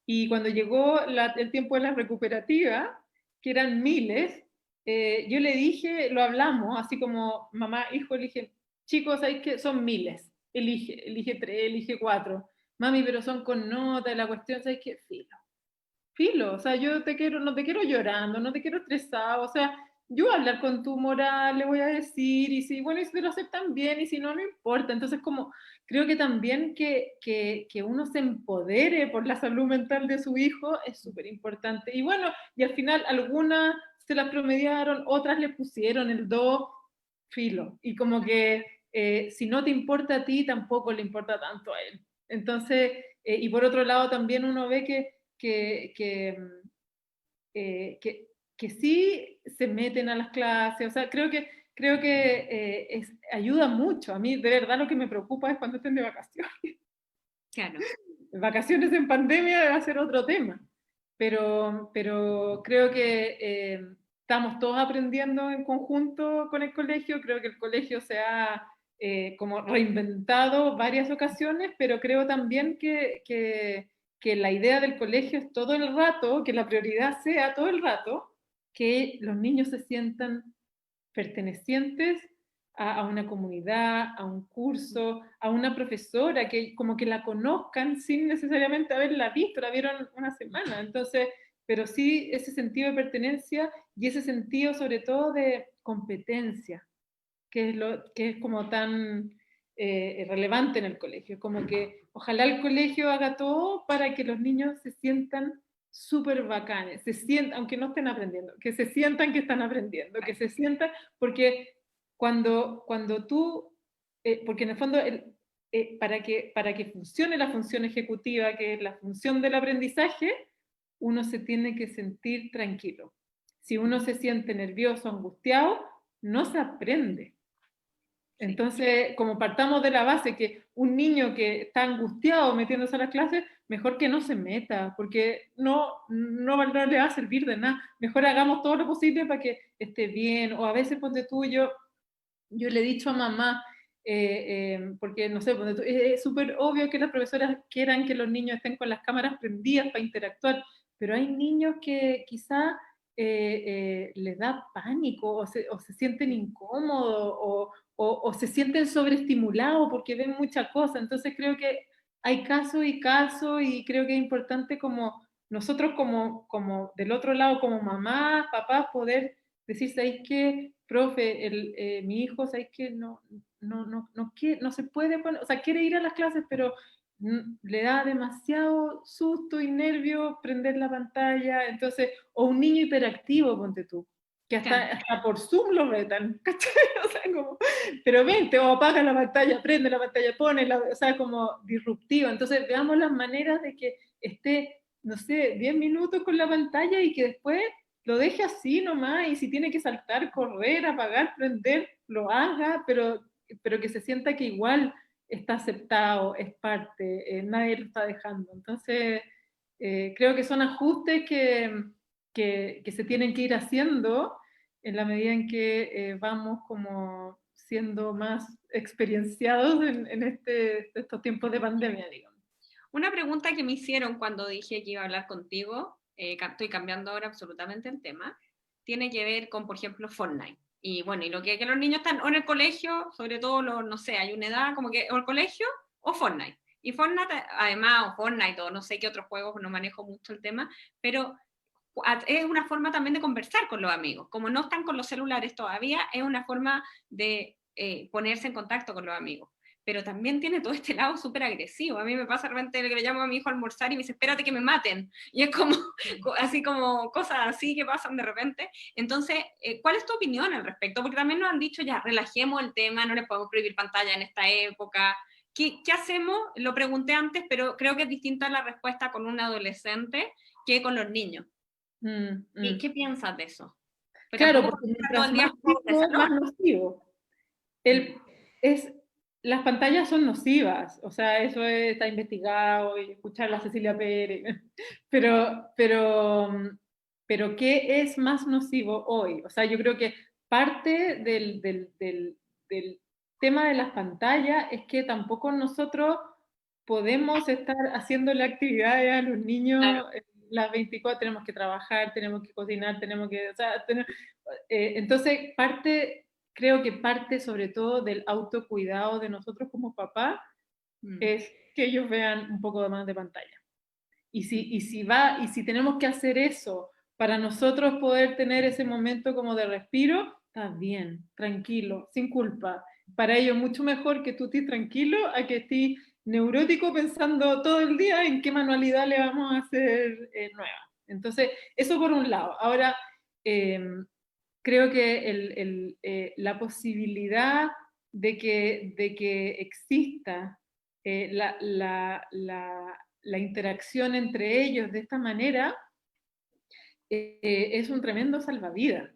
Y cuando llegó el tiempo de la recuperativa, que eran miles, yo le dije, lo hablamos, así como mamá, hijo, le dije, chicos, hay que son miles, elige tres, elige cuatro. Mami, pero son con nota, y la cuestión, ¿sabes qué? Filo, o sea, yo te quiero, no te quiero llorando, no te quiero estresado, o sea, yo voy a hablar con tu moral, le voy a decir, y si, bueno, y si te lo aceptan bien, y si no, no importa. Entonces, como, creo que también que uno se empodere por la salud mental de su hijo es súper importante. Y bueno, y al final algunas se las promediaron, otras le pusieron el 2 filo, y como que si no te importa a ti, tampoco le importa tanto a él. Entonces, y por otro lado, también uno ve que, que, que sí se meten a las clases, o sea, creo que ayuda mucho. A mí, de verdad, lo que me preocupa es cuando estén de vacaciones. Claro. Vacaciones en pandemia va a ser otro tema, pero creo que estamos todos aprendiendo en conjunto con el colegio, creo que el colegio se ha como reinventado varias ocasiones, pero creo también que la idea del colegio es todo el rato, que la prioridad sea todo el rato, que los niños se sientan pertenecientes a una comunidad, a un curso, a una profesora, que como que la conozcan sin necesariamente haberla visto, la vieron una semana. Entonces, pero sí ese sentido de pertenencia y ese sentido sobre todo de competencia, que es como tan relevante en el colegio. Como que ojalá el colegio haga todo para que los niños se sientan súper bacanes, se sientan, aunque no estén aprendiendo, que se sientan que están aprendiendo, que se sientan, porque cuando tú, porque en el fondo, para que funcione la función ejecutiva, que es la función del aprendizaje, uno se tiene que sentir tranquilo. Si uno se siente nervioso, angustiado, no se aprende. Entonces, como partamos de la base que un niño que está angustiado metiéndose a las clases, mejor que no se meta, porque no le va a servir de nada. Mejor hagamos todo lo posible para que esté bien. O a veces, ponte tú, yo le he dicho a mamá, porque no sé, ponte tú, es súper obvio que las profesoras quieran que los niños estén con las cámaras prendidas para interactuar, pero hay niños que quizá les da pánico o se sienten incómodos o se sienten sobreestimulados porque ven mucha cosa. Entonces creo que hay casos y casos y creo que es importante como nosotros como del otro lado, como mamás, papás, poder decir, ¿sabéis qué, profe? Mi hijo, ¿sabéis qué? No se puede poner, o sea, quiere ir a las clases, pero le da demasiado susto y nervio prender la pantalla, entonces, o un niño hiperactivo, ponte tú. que Claro. hasta por Zoom lo retan, ¿cachai? O sea, como, pero vente, o apaga la pantalla, prende la pantalla, pone, o sea, como disruptivo. Entonces, veamos las maneras de que esté, no sé, 10 minutos con la pantalla y que después lo deje así nomás, y si tiene que saltar, correr, apagar, prender, lo haga, pero que se sienta que igual está aceptado, es parte, nadie lo está dejando. Entonces, creo que son ajustes que se tienen que ir haciendo en la medida en que vamos como siendo más experienciados en estos tiempos de pandemia, digamos. Una pregunta que me hicieron cuando dije que iba a hablar contigo, estoy cambiando ahora absolutamente el tema, tiene que ver con, por ejemplo, Fortnite. Y bueno, y lo que los niños están o en el colegio, sobre todo, no sé, hay una edad como que o el colegio o Fortnite. Y Fortnite, además, o Fortnite, o no sé qué otros juegos, no manejo mucho el tema, pero es una forma también de conversar con los amigos. Como no están con los celulares todavía, es una forma de ponerse en contacto con los amigos. Pero también tiene todo este lado súper agresivo. A mí me pasa de repente que le llamo a mi hijo a almorzar y me dice, espérate que me maten. Y es como, así como cosas así que pasan de repente. Entonces, ¿cuál es tu opinión al respecto? Porque también nos han dicho, ya, relajemos el tema, no les podemos prohibir pantalla en esta época. ¿Qué hacemos? Lo pregunté antes, pero creo que es distinta la respuesta con un adolescente que con los niños. Mm, ¿Y mm. qué piensas de eso? Pues Claro, tampoco porque está todo mientras el día más en juegos de chico, más salón. nocivo. El, es, las pantallas son nocivas, o sea, está investigado, y escuchar a Cecilia Pérez, pero ¿qué es más nocivo hoy? O sea, yo creo que parte del tema de las pantallas es que tampoco nosotros podemos estar haciéndole actividades a los Claro. niños las 24, tenemos que trabajar, tenemos que cocinar, tenemos que, o sea, entonces creo que parte sobre todo del autocuidado de nosotros como papás es que ellos vean un poco más de pantalla. Y si tenemos que hacer eso para nosotros poder tener ese momento como de respiro, está bien, tranquilo, sin culpa. Para ellos mucho mejor que tú estés tranquilo a que estés neurótico pensando todo el día en qué manualidad le vamos a hacer nueva. Entonces, eso por un lado. Ahora, eh, creo que la posibilidad de que exista la interacción entre ellos de esta manera es un tremendo salvavidas.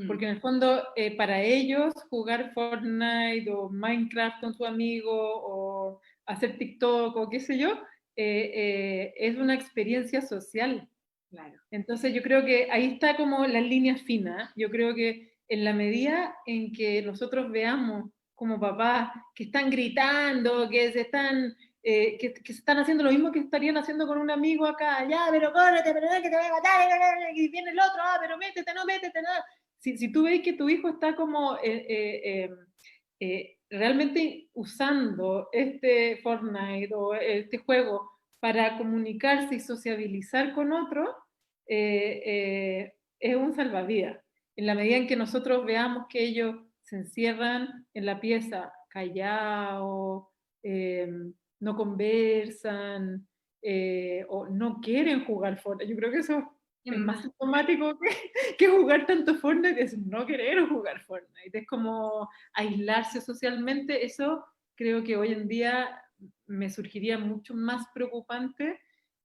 Porque en el fondo, para ellos, jugar Fortnite o Minecraft con su amigo o hacer TikTok o qué sé yo, es una experiencia social. Claro. Entonces yo creo que ahí está como la línea fina. Yo creo que en la medida en que nosotros veamos como papás que están gritando, que se están haciendo lo mismo que estarían haciendo con un amigo acá, ya, pero córrete, pero no, que te voy a matar, y viene el otro, pero métete, no métete, nada. Si tú ves que tu hijo está como realmente usando este Fortnite o este juego para comunicarse y sociabilizar con otros, es un salvavidas. En la medida en que nosotros veamos que ellos se encierran en la pieza callados, eh, no conversan o no quieren jugar Fortnite. Yo creo que eso es más sintomático que jugar tanto Fortnite, es no querer jugar Fortnite. Es como aislarse socialmente. Eso creo que hoy en día me surgiría mucho más preocupante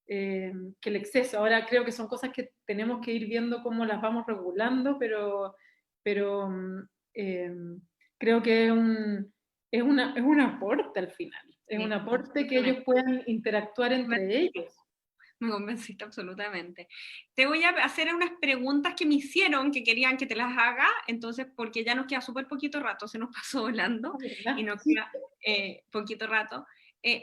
que el exceso. Ahora creo que son cosas que tenemos que ir viendo cómo las vamos regulando, pero eh, creo que es un aporte al final. Es un Sí, aporte que ellos puedan interactuar entre ellos. me convenciste absolutamente. Te voy a hacer unas preguntas que me hicieron, que querían que te las haga, entonces, porque ya nos queda súper poquito rato, se nos pasó volando, y nos Sí. queda poquito rato.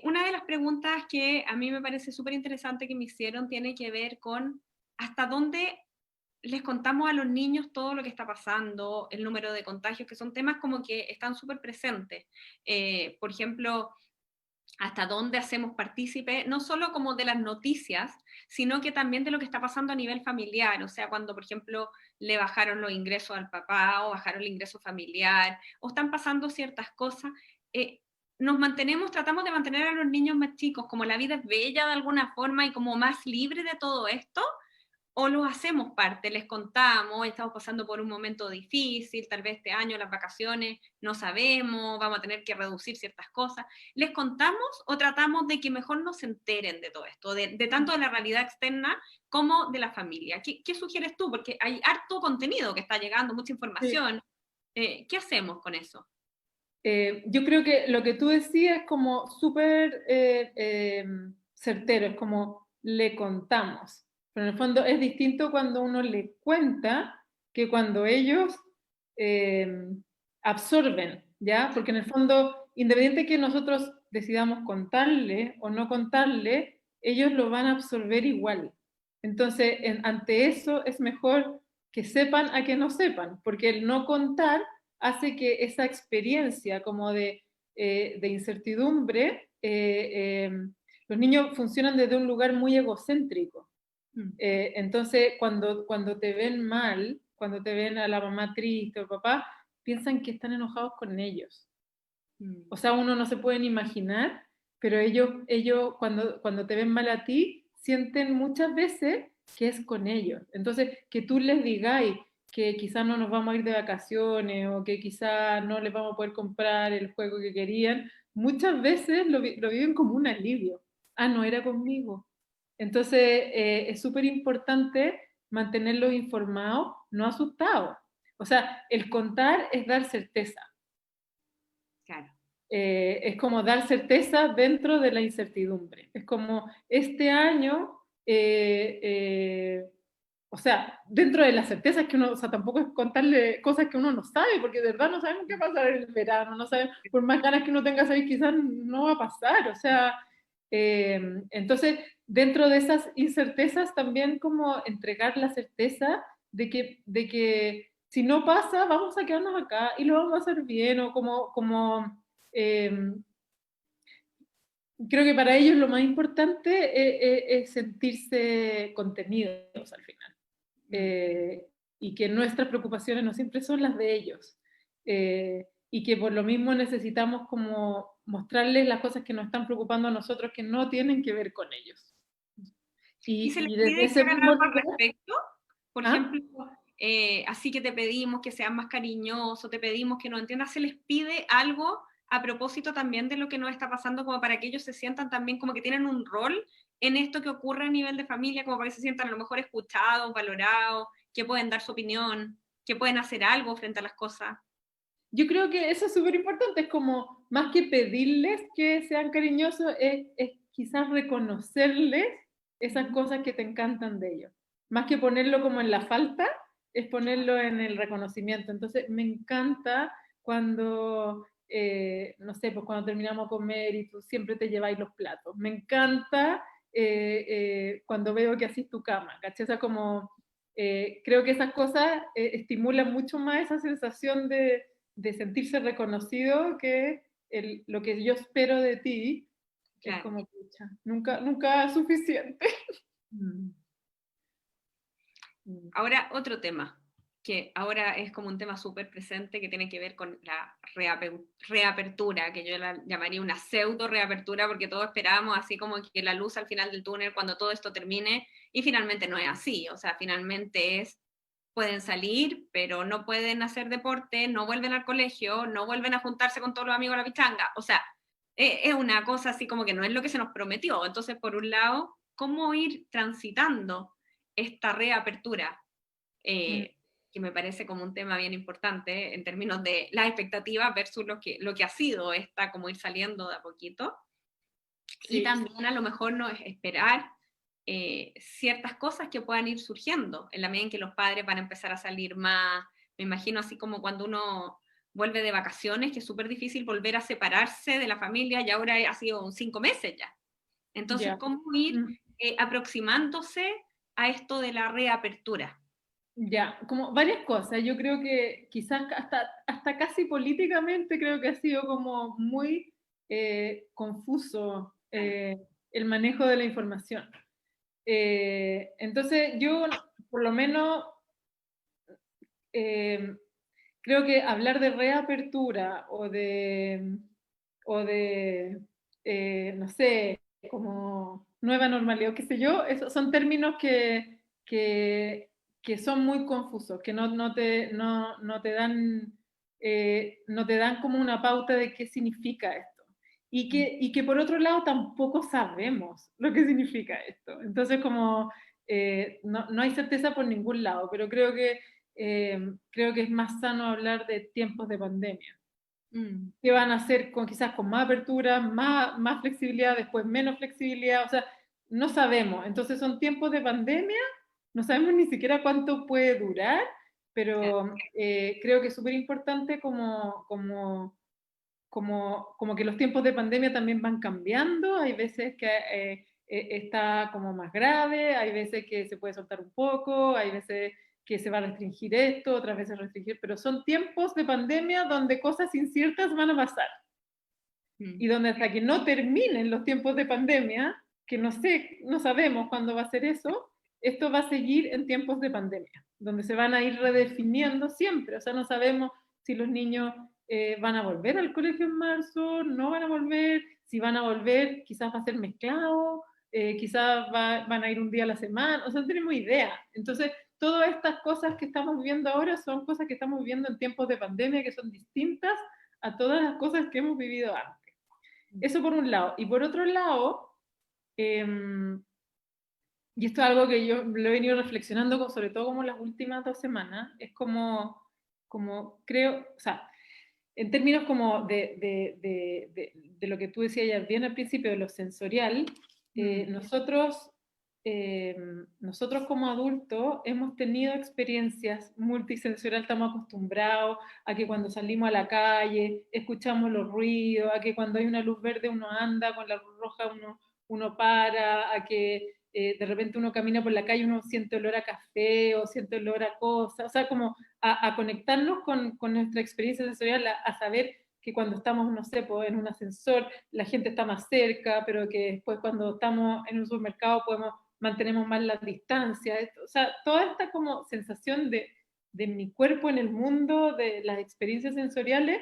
Una de las preguntas que a mí me parece súper interesante que me hicieron tiene que ver con hasta dónde les contamos a los niños todo lo que está pasando, el número de contagios, que son temas como que están súper presentes. Por ejemplo, hasta dónde hacemos partícipe, no solo como de las noticias, sino que también de lo que está pasando a nivel familiar, o sea, cuando, por ejemplo, le bajaron los ingresos al papá o bajaron el ingreso familiar, o están pasando ciertas cosas, tratamos de mantener a los niños más chicos, como la vida es bella de alguna forma y como más libre de todo esto, o los hacemos parte, les contamos, estamos pasando por un momento difícil, tal vez este año las vacaciones no sabemos, vamos a tener que reducir ciertas cosas, les contamos o tratamos de que mejor nos enteren de todo esto, de tanto de la realidad externa como de la familia. ¿Qué sugieres tú? Porque hay harto contenido que está llegando, mucha Sí. información. ¿Qué hacemos con eso? Yo creo que lo que tú decías es como súper certero, es como le contamos. Pero en el fondo es distinto cuando uno le cuenta que cuando ellos eh, absorben, ¿ya? Porque en el fondo, independiente que nosotros decidamos contarle o no contarle, ellos lo van a absorber igual. Entonces, ante eso es mejor que sepan a que no sepan, porque el no contar hace que esa experiencia como de incertidumbre, los niños funcionan desde un lugar muy egocéntrico. Entonces, cuando te ven mal, cuando te ven a la mamá triste o papá, piensan que están enojados con ellos. O sea, uno no se pueden imaginar, pero ellos cuando te ven mal a ti, sienten muchas veces que es con ellos. Entonces, que tú les digáis que quizás no nos vamos a ir de vacaciones o que quizás no les vamos a poder comprar el juego que querían, muchas veces lo viven como un alivio. Ah, no era conmigo. Entonces, es súper importante mantenerlos informados, no asustados. O sea, el contar es dar certeza. Claro. Es como dar certeza dentro de la incertidumbre. Es como este año, o sea, dentro de las certezas que uno, o sea, tampoco es contarle cosas que uno no sabe, porque de verdad no sabemos qué va a pasar en el verano, no sabemos, por más ganas que uno tenga de saber, quizás no va a pasar, o sea, entonces, dentro de esas incertezas también como entregar la certeza de que si no pasa, vamos a quedarnos acá y lo vamos a hacer bien, o como eh, creo que para ellos lo más importante es sentirse contenidos al final. Eh, y que nuestras preocupaciones no siempre son las de ellos. Y que por lo mismo necesitamos como mostrarles las cosas que nos están preocupando a nosotros que no tienen que ver con ellos. ¿Y se les Y desde pide que ese hagan mismo algo al lugar, respecto? Por ¿ah? ejemplo, así que te pedimos que sean más cariñosos, te pedimos que nos entiendas, ¿se les pide algo a propósito también de lo que nos está pasando, como para que ellos se sientan también como que tienen un rol en esto que ocurre a nivel de familia, como para que se sientan a lo mejor escuchados, valorados, que pueden dar su opinión, que pueden hacer algo frente a las cosas? Yo creo que eso es súper importante, es como más que pedirles que sean cariñosos, es quizás reconocerles esas cosas que te encantan de ellos. Más que ponerlo como en la falta, es ponerlo en el reconocimiento. Entonces, me encanta cuando, no sé, pues cuando terminamos a comer y tú siempre te lleváis los platos. Me encanta cuando veo que hacís tu cama, ¿cachai? O sea, como, creo que esas cosas estimulan mucho más esa sensación de sentirse reconocido que lo que yo espero de ti es Claro. como, pucha, nunca es suficiente. Mm. Ahora, otro tema, que ahora es como un tema súper presente que tiene que ver con la reapertura, que yo la llamaría una pseudo reapertura, porque todos esperábamos así como que la luz al final del túnel cuando todo esto termine, y finalmente no es así, o sea, finalmente pueden salir, pero no pueden hacer deporte, no vuelven al colegio, no vuelven a juntarse con todos los amigos a la pichanga, o sea, es una cosa así como que no es lo que se nos prometió. Entonces, por un lado, ¿cómo ir transitando esta reapertura? Mm, Que me parece como un tema bien importante en términos de las expectativas versus lo que ha sido esta, como ir saliendo de a poquito. Y sí, también a lo mejor no es esperar ciertas cosas que puedan ir surgiendo en la medida en que los padres van a empezar a salir más. Me imagino así como cuando uno vuelve de vacaciones, que es súper difícil volver a separarse de la familia y ahora ha sido 5 meses ya. Entonces, ya. ¿cómo ir Mm, aproximándose a esto de la reapertura? ya, como varias cosas. Yo creo que quizás hasta casi políticamente creo que ha sido como muy confuso el manejo de la información. Entonces, yo por lo menos eh, creo que hablar de reapertura o de no sé, como nueva normalidad o qué sé yo, esos son términos que son muy confusos, que no te dan, no te dan como una pauta de qué significa esto. Y que por otro lado tampoco sabemos lo que significa esto. Entonces como no hay certeza por ningún lado, pero creo que es más sano hablar de tiempos de pandemia. Que van a ser quizás con más apertura, más flexibilidad, después menos flexibilidad, o sea, no sabemos. Entonces son tiempos de pandemia, no sabemos ni siquiera cuánto puede durar, pero creo que es súper importante como que los tiempos de pandemia también van cambiando, hay veces que está como más grave, hay veces que se puede soltar un poco, hay veces que se va a restringir esto, otras veces restringir, pero son tiempos de pandemia donde cosas inciertas van a pasar. Y donde hasta que no terminen los tiempos de pandemia, que no sabemos cuándo va a ser eso, esto va a seguir en tiempos de pandemia, donde se van a ir redefiniendo siempre, o sea, no sabemos si los niños van a volver al colegio en marzo, no van a volver, si van a volver, quizás va a ser mezclado, quizás van a ir un día a la semana, o sea, no tenemos idea. Entonces, todas estas cosas que estamos viviendo ahora son cosas que estamos viviendo en tiempos de pandemia que son distintas a todas las cosas que hemos vivido antes. Eso por un lado. Y por otro lado, y esto es algo que yo lo he venido reflexionando sobre todo como las últimas 2 semanas, es como creo, o sea, en términos como de lo que tú decías ya bien al principio, de lo sensorial, nosotros como adultos hemos tenido experiencias multisensoriales, estamos acostumbrados a que cuando salimos a la calle escuchamos los ruidos, a que cuando hay una luz verde uno anda, con la luz roja uno para, a que de repente uno camina por la calle, uno siente olor a café o siente olor a cosas, o sea, como a conectarnos con nuestra experiencia sensorial, a saber que cuando estamos, no sé, pues, en un ascensor, la gente está más cerca, pero que después cuando estamos en un supermercado mantenemos más las distancias, o sea, toda esta como sensación de mi cuerpo en el mundo, de las experiencias sensoriales,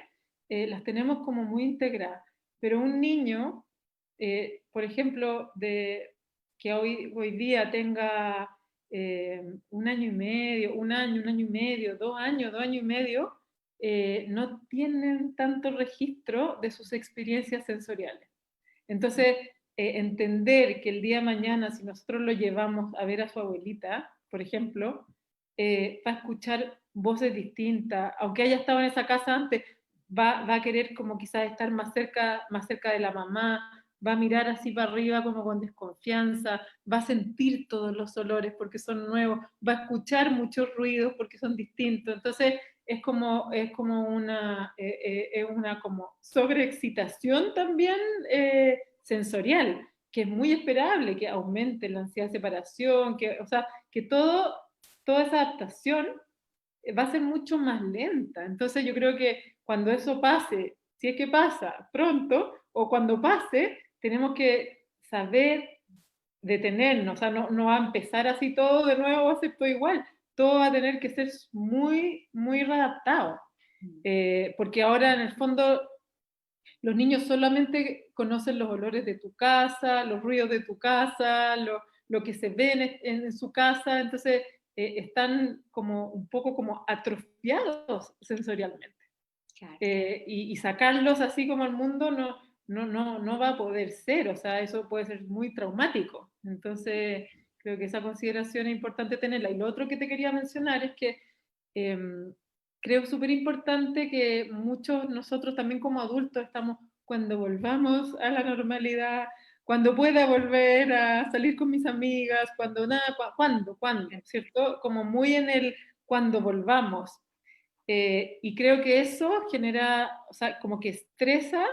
las tenemos como muy integradas. Pero un niño, por ejemplo, que hoy día tenga 1 año y medio, un año y medio, 2 años, 2 años y medio, no tienen tanto registro de sus experiencias sensoriales. Entonces, entender que el día de mañana, si nosotros lo llevamos a ver a su abuelita, por ejemplo, va a escuchar voces distintas, aunque haya estado en esa casa antes, va a querer como quizás estar más cerca de la mamá, va a mirar así para arriba como con desconfianza, va a sentir todos los olores porque son nuevos, va a escuchar muchos ruidos porque son distintos. Entonces, es como una como sobreexcitación también sensorial, que es muy esperable que aumente la ansiedad de separación, o sea, que toda esa adaptación va a ser mucho más lenta. Entonces yo creo que cuando eso pase, si es que pasa pronto, o cuando pase, tenemos que saber detenernos, o sea, no va a empezar así todo de nuevo, va a ser todo igual, todo va a tener que ser muy, muy readaptado, porque ahora en el fondo los niños solamente conocen los olores de tu casa, los ruidos de tu casa, lo que se ve en su casa, entonces están como un poco como atrofiados sensorialmente. Claro. Y sacarlos así como al mundo no va a poder ser, o sea, eso puede ser muy traumático. Entonces, creo que esa consideración es importante tenerla. Y lo otro que te quería mencionar es que creo súper importante que muchos nosotros también como adultos estamos, cuando volvamos a la normalidad, cuando pueda volver a salir con mis amigas, cuando, ¿cierto? Como muy en el cuando volvamos. Y creo que eso genera, o sea, como que estresa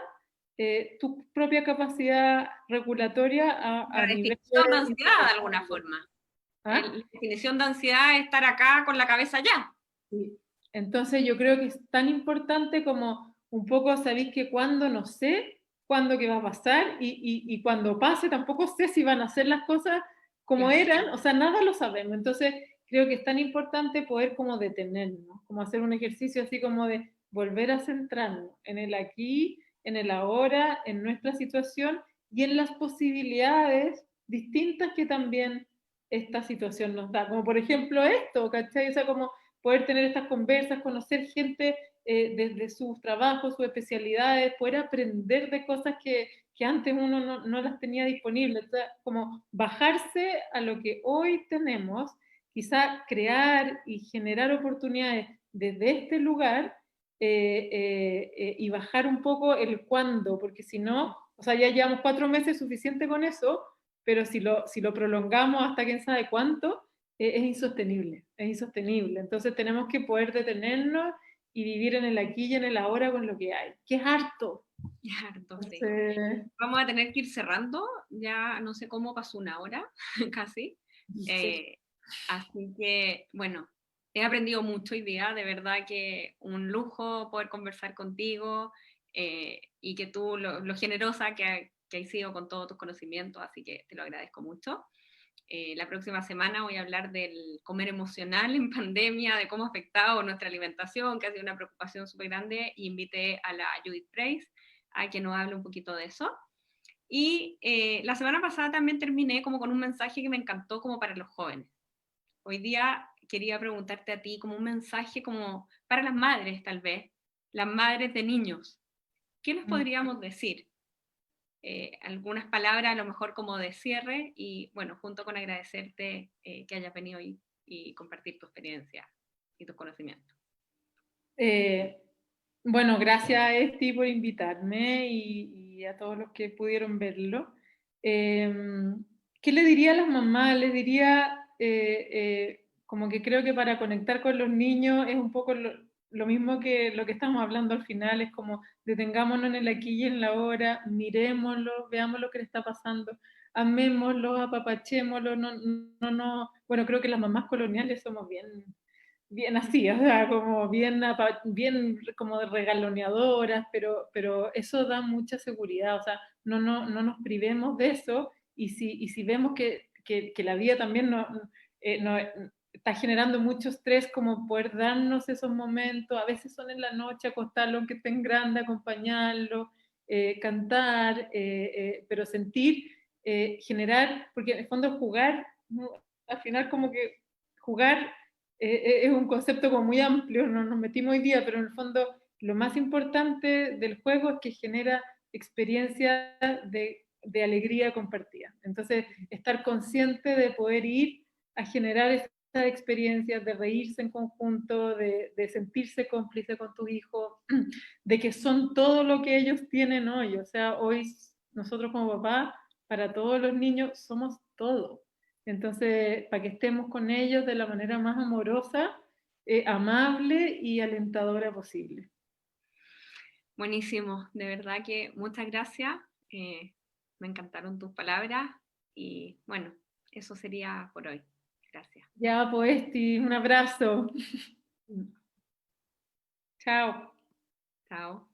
tu propia capacidad regulatoria La a nivel definición de ansiedad de alguna intelectual. forma. ¿Ah? La definición de ansiedad es estar acá con la cabeza allá. Sí. Entonces yo creo que es tan importante como un poco sabéis que cuando no sé cuándo que va a pasar y cuando pase tampoco sé si van a ser las cosas como Claro. eran, o sea, nada lo sabemos. Entonces creo que es tan importante poder como detenernos, como hacer un ejercicio así como de volver a centrarnos en el aquí, en el ahora, en nuestra situación y en las posibilidades distintas que también esta situación nos da, como por ejemplo esto, ¿cachai? O sea, como poder tener estas conversas, conocer gente desde sus trabajos, sus especialidades, poder aprender de cosas que antes uno no las tenía disponibles, o sea, como bajarse a lo que hoy tenemos, quizá crear y generar oportunidades desde este lugar, y bajar un poco el cuándo, porque si no, o sea, ya llevamos 4 meses suficiente con eso, pero si lo prolongamos hasta quién sabe cuánto, es insostenible, es insostenible. Entonces tenemos que poder detenernos y vivir en el aquí y en el ahora con lo que hay, que es harto. Harto, sí. Entonces, Vamos a tener que ir cerrando, ya no sé cómo pasó una hora, casi. sí. Así que, bueno, he aprendido mucho hoy día, de verdad que un lujo poder conversar contigo y que tú, lo generosa que has sido con todos tus conocimientos, así que te lo agradezco mucho. La próxima semana voy a hablar del comer emocional en pandemia, de cómo ha afectado nuestra alimentación, que ha sido una preocupación súper grande, y invité a la Judith Price a que nos hable un poquito de eso. Y la semana pasada también terminé como con un mensaje que me encantó como para los jóvenes. Hoy día quería preguntarte a ti como un mensaje como para las madres tal vez, las madres de niños. ¿Qué les podríamos decir? Algunas palabras a lo mejor como de cierre y bueno, junto con agradecerte que hayas venido y compartir tu experiencia y tus conocimientos. Eh, bueno, gracias Esti por invitarme y a todos los que pudieron verlo. Eh, ¿Qué le diría a las mamás? Les diría como que creo que para conectar con los niños es un poco lo mismo que lo que estamos hablando al final, es como detengámonos en el aquí y en la ahora, miremoslo, veamos lo que le está pasando, amémoslo, apapachémoslo, bueno, creo que las mamás coloniales somos bien así, o sea, como bien como regaloneadoras, pero eso da mucha seguridad, o sea, no nos privemos de eso, y si vemos que la vida también está generando mucho estrés, como poder darnos esos momentos, a veces son en la noche, acostarlo aunque estén grande, acompañarlo, cantar, pero sentir, generar, porque en el fondo jugar, ¿no? Al final como que jugar es un concepto como muy amplio, no nos metimos hoy día, pero en el fondo lo más importante del juego es que genera experiencias de alegría compartida. Entonces, estar consciente de poder ir a generar estas experiencias, de reírse en conjunto, de sentirse cómplice con tu hijo, de que son todo lo que ellos tienen hoy. O sea, hoy nosotros como papá, para todos los niños, somos todo. Entonces, para que estemos con ellos de la manera más amorosa, amable y alentadora posible. Buenísimo, de verdad que muchas gracias. Me encantaron tus palabras y bueno, eso sería por hoy. Gracias. Ya, pues, un abrazo. Chao. Chao.